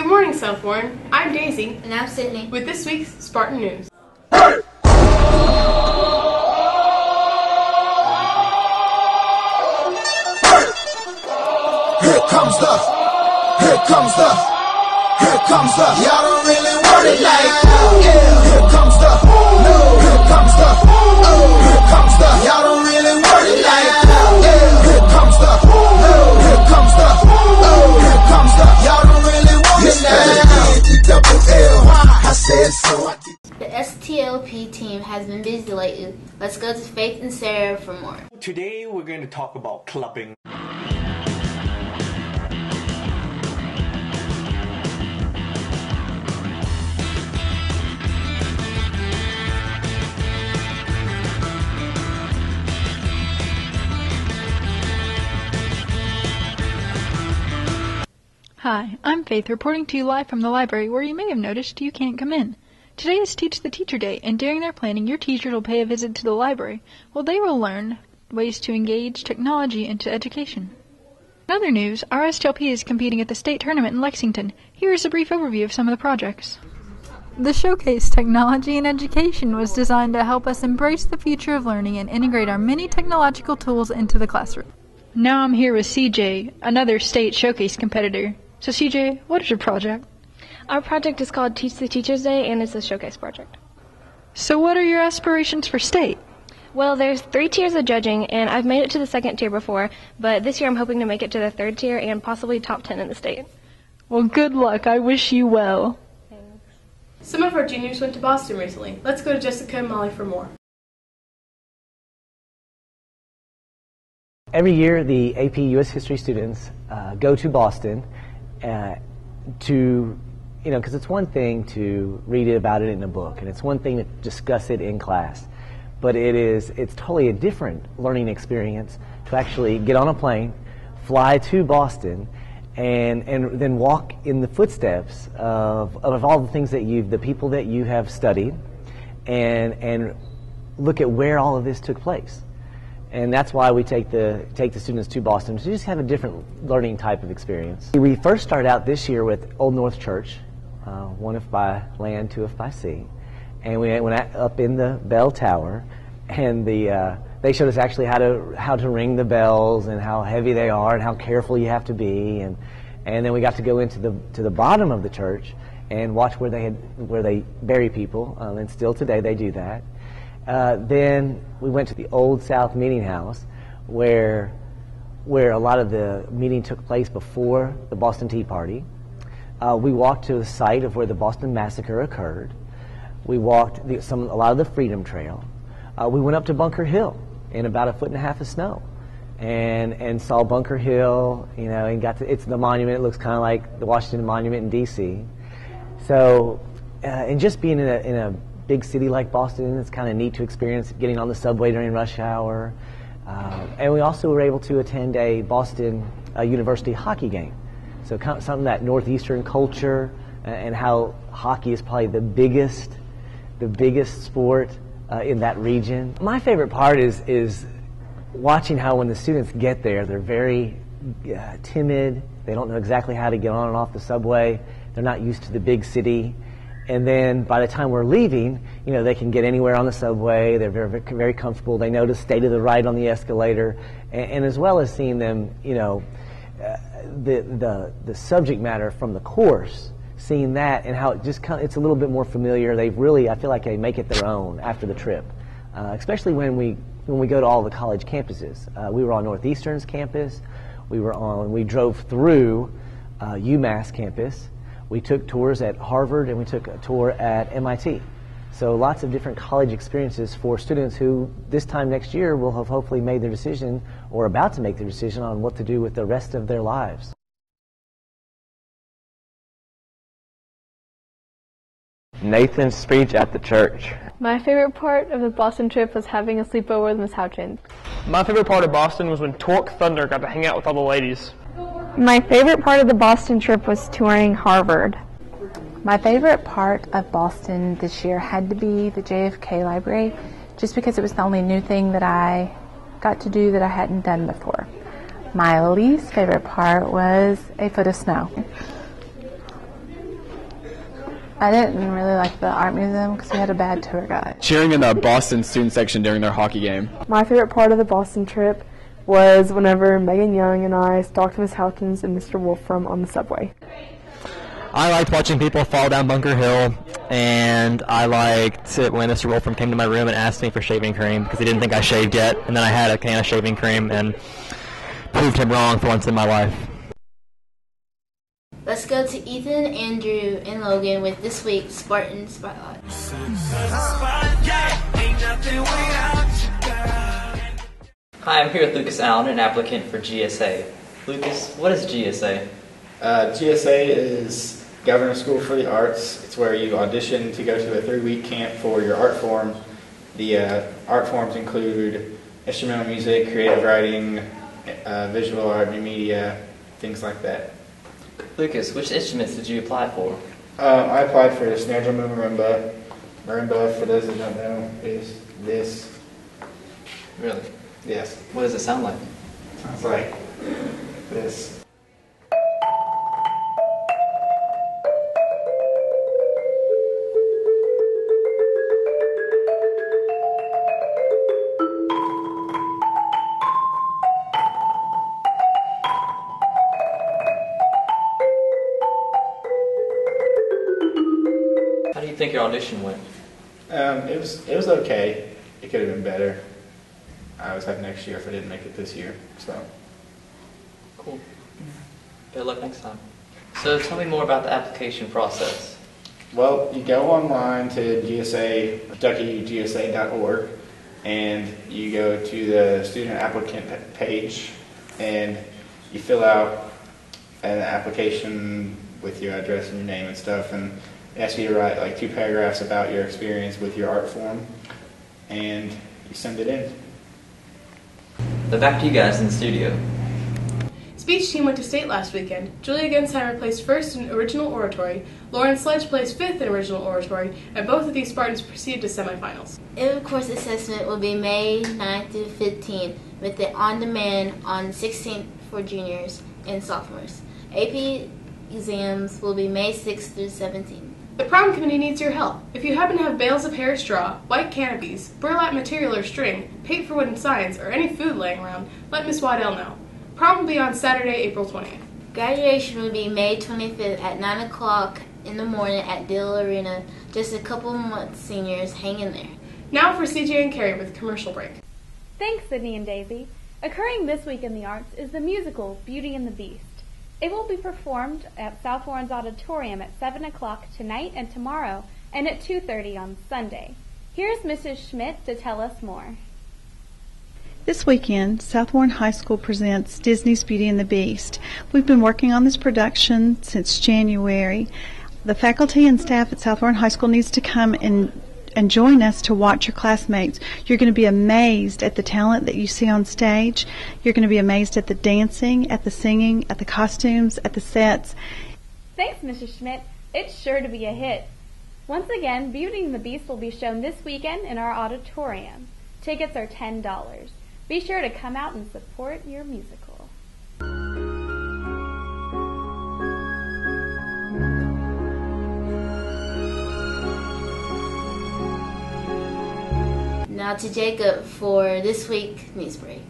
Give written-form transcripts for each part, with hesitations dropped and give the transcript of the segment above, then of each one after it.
Good morning, South Warren. I'm Daisy. And I'm Sydney. With this week's Spartan News. Here comes the, y'all don't really want it like, yeah. Here comes the, y'all don't really want it like, yeah. Here comes the, y'all don't really want it like, E-double-L, I said so. The STLP team has been busy lately. Let's go to Faith and Sarah for more. Today we're going to talk about clubbing. Hi, I'm Faith, reporting to you live from the library, where you may have noticed you can't come in. Today is Teach the Teacher Day, and during their planning, your teachers will pay a visit to the library, where they will learn ways to engage technology into education. In other news, our STLP is competing at the state tournament in Lexington. Here is a brief overview of some of the projects. The Showcase Technology in Education was designed to help us embrace the future of learning and integrate our many technological tools into the classroom. Now I'm here with CJ, another state showcase competitor. So CJ, what is your project? Our project is called Teach the Teachers Day, and it's a showcase project. So what are your aspirations for state? Well, there's 3 tiers of judging, and I've made it to the 2nd tier before, but this year I'm hoping to make it to the 3rd tier and possibly top 10 in the state. Well, good luck. I wish you well. Thanks. Some of our juniors went to Boston recently. Let's go to Jessica and Molly for more. Every year, the AP U.S. History students go to Boston because it's one thing to read about it in a book, and it's one thing to discuss it in class, but it's totally a different learning experience to actually get on a plane, fly to Boston, and then walk in the footsteps of all the things that the people that you have studied, and look at where all of this took place. And that's why we take the students to Boston, to just have a different learning type of experience. We first started out this year with Old North Church, 1 if by land, 2 if by sea, and we went up in the bell tower, and they showed us actually how to ring the bells and how heavy they are and how careful you have to be, and then we got to go into the bottom of the church and watch where they bury people, and still today they do that. Then we went to the Old South Meeting House, where a lot of the meeting took place before the Boston Tea Party. We walked to the site of where the Boston Massacre occurred. We walked a lot of the Freedom Trail. We went up to Bunker Hill in about 1.5 feet of snow, and saw Bunker Hill. And it's the monument. It looks kind of like the Washington Monument in D.C. So, and just being in a big city like Boston, it's kind of neat to experience getting on the subway during rush hour. And we also were able to attend a Boston University hockey game. So kind of something that Northeastern culture and how hockey is probably the biggest sport in that region. My favorite part is watching how when the students get there, they're very timid. They don't know exactly how to get on and off the subway. They're not used to the big city. And then by the time we're leaving, they can get anywhere on the subway. They're very, very comfortable. They know to stay to the right on the escalator. And as well as seeing them, the subject matter from the course, seeing that and how it's a little bit more familiar. I feel like they make it their own after the trip, especially when we go to all the college campuses. We were on Northeastern's campus. We drove through UMass campus. We took tours at Harvard, and we took a tour at MIT. So lots of different college experiences for students who this time next year will have hopefully made their decision or about to make their decision on what to do with the rest of their lives. Nathan's speech at the church. My favorite part of the Boston trip was having a sleepover with Miss Houchins. My favorite part of Boston was when Torque Thunder got to hang out with all the ladies. My favorite part of the Boston trip was touring Harvard. My favorite part of Boston this year had to be the JFK Library, just because it was the only new thing that I got to do that I hadn't done before. My least favorite part was a foot of snow. I didn't really like the art museum because we had a bad tour guide. Cheering in the Boston student section during their hockey game. My favorite part of the Boston trip was whenever Megan Young and I stalked Miss Houghton and Mr. Wolfram on the subway. I liked watching people fall down Bunker Hill, and I liked it when Mr. Wolfram came to my room and asked me for shaving cream because he didn't think I shaved yet, and then I had a can of shaving cream and proved him wrong for once in my life. Let's go to Ethan, Andrew, and Logan with this week's Spartan Spotlight. Hi, I'm here with Lucas Allen, an applicant for GSA. Lucas, what is GSA? GSA is Governor School for the Arts. It's where you audition to go to a 3-week camp for your art form. The art forms include instrumental music, creative writing, visual art, new media, things like that. Lucas, which instruments did you apply for? I applied for the snare drum and marimba. Marimba, for those that don't know, is this. Really? Yes. What does it sound like? Sounds like this. How do you think your audition went? It was okay. It could have been better. I was hoping next year if I didn't make it this year. So cool. Good luck next time. So tell me more about the application process. Well, you go online to GSA, KentuckyGSA.org, and you go to the student applicant page, and you fill out an application with your address and your name and stuff, and it asks you to write like 2 paragraphs about your experience with your art form, and you send it in. But back to you guys in the studio. Speech team went to state last weekend. Julia Gensheimer placed first in original oratory, Lauren Sledge placed 5th in original oratory, and both of these Spartans proceeded to semifinals. End course assessment will be May 9th through 15th, with the on-demand on 16th for juniors and sophomores. AP exams will be May 6th through 17th. The prom committee needs your help. If you happen to have bales of hair straw, white canopies, burlap material or string, paint for wooden signs, or any food laying around, let Miss Waddell know. Prom will be on Saturday, April 20th. Graduation will be May 25th at 9 o'clock in the morning at Dill Arena. Just a couple months seniors, hang in there. Now for CJ and Carrie with commercial break. Thanks, Sydney and Daisy. Occurring this week in the arts is the musical Beauty and the Beast. It will be performed at South Warren's Auditorium at 7 o'clock tonight and tomorrow, and at 2:30 on Sunday. Here's Mrs. Schmidt to tell us more. This weekend, South Warren High School presents Disney's Beauty and the Beast. We've been working on this production since January. The faculty and staff at South Warren High School needs to come and join us to watch your classmates. You're going to be amazed at the talent that you see on stage. You're going to be amazed at the dancing, at the singing, at the costumes, at the sets. Thanks, Mrs. Schmidt. It's sure to be a hit. Once again, Beauty and the Beast will be shown this weekend in our auditorium. Tickets are $10. Be sure to come out and support your musical. Now to Jacob for this week news break.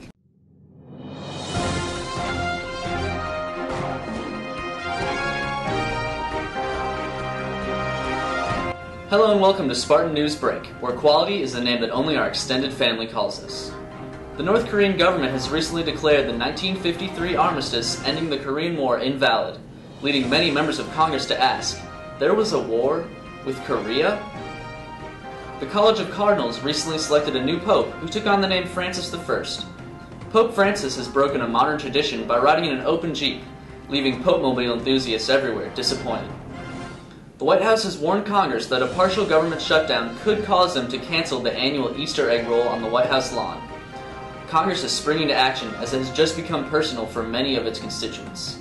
Hello and welcome to Spartan News Break, where quality is the name that only our extended family calls us. The North Korean government has recently declared the 1953 armistice ending the Korean War invalid, leading many members of Congress to ask, there was a war with Korea? The College of Cardinals recently selected a new pope who took on the name Francis I. Pope Francis has broken a modern tradition by riding in an open Jeep, leaving Pope-mobile enthusiasts everywhere disappointed. The White House has warned Congress that a partial government shutdown could cause them to cancel the annual Easter egg roll on the White House lawn. Congress is springing to action as it has just become personal for many of its constituents.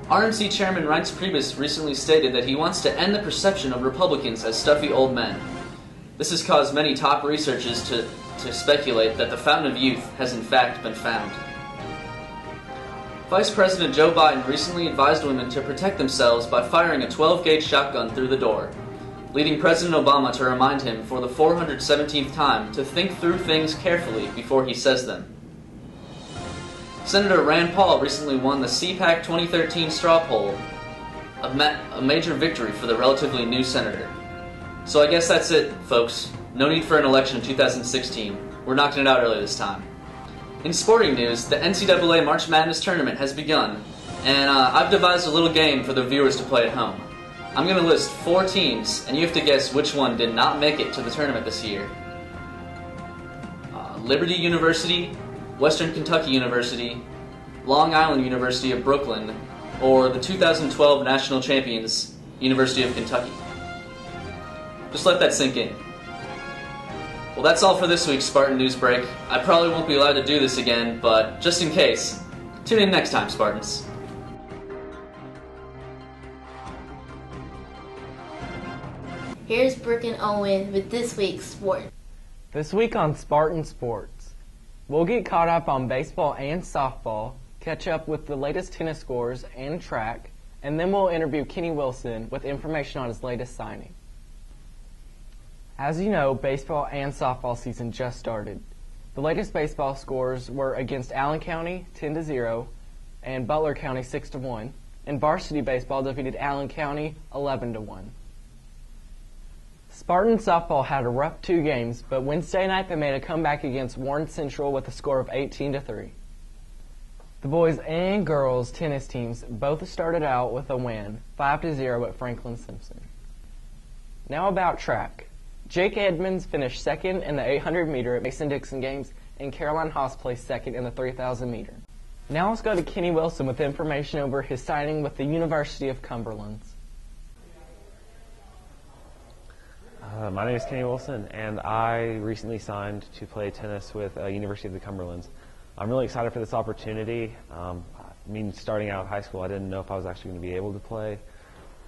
RNC Chairman Reince Priebus recently stated that he wants to end the perception of Republicans as stuffy old men. This has caused many top researchers to speculate that the fountain of youth has in fact been found. Vice President Joe Biden recently advised women to protect themselves by firing a 12-gauge shotgun through the door, leading President Obama to remind him for the 417th time to think through things carefully before he says them. Senator Rand Paul recently won the CPAC 2013 straw poll, a major victory for the relatively new senator. So I guess that's it, folks. No need for an election in 2016. We're knocking it out early this time. In sporting news, the NCAA March Madness tournament has begun, and I've devised a little game for the viewers to play at home. I'm going to list 4 teams, and you have to guess which one did not make it to the tournament this year. Liberty University, Western Kentucky University, Long Island University of Brooklyn, or the 2012 national champions, University of Kentucky. Just let that sink in. Well, that's all for this week's Spartan News Break. I probably won't be allowed to do this again, but just in case, tune in next time, Spartans. Here's Brooke and Owen with this week's sport. This week on Spartan Sports, we'll get caught up on baseball and softball, catch up with the latest tennis scores and track, and then we'll interview Kenny Wilson with information on his latest signing. As you know, baseball and softball season just started. The latest baseball scores were against Allen County 10-0 and Butler County 6-1, and varsity baseball defeated Allen County 11-1. Spartan softball had a rough 2 games, but Wednesday night they made a comeback against Warren Central with a score of 18-3. The boys and girls tennis teams both started out with a win, 5-0 at Franklin Simpson. Now about track. Jake Edmonds finished second in the 800 meter at Mason-Dixon Games, and Caroline Haas placed second in the 3,000 meter. Now let's go to Kenny Wilson with information over his signing with the University of Cumberland. My name is Kenny Wilson, and I recently signed to play tennis with University of the Cumberlands. I'm really excited for this opportunity. Starting out high school, I didn't know if I was actually going to be able to play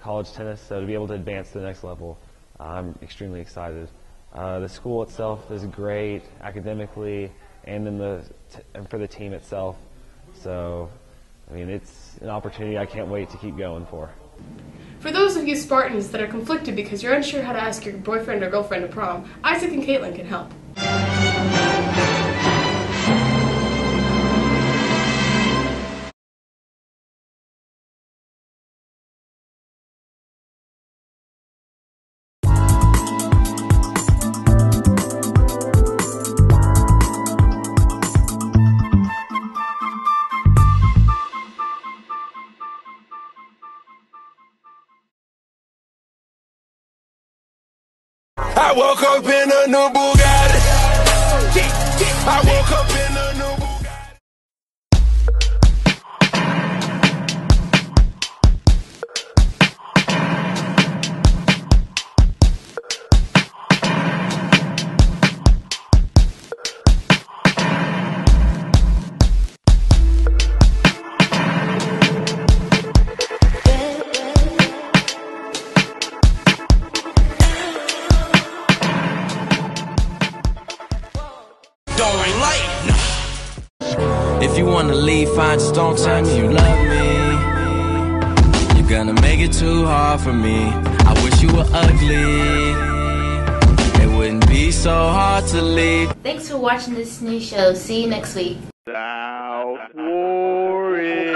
college tennis, so to be able to advance to the next level, I'm extremely excited. The school itself is great academically and and for the team itself. So, it's an opportunity I can't wait to keep going for. For those of you Spartans that are conflicted because you're unsure how to ask your boyfriend or girlfriend to prom, Isaac and Caitlin can help. I woke up in a new Bugatti. I woke up in a new If you wanna leave, fine, just don't tell me you love me. You're gonna make it too hard for me. I wish you were ugly. It wouldn't be so hard to leave. Thanks for watching this new show. See you next week. South Warren.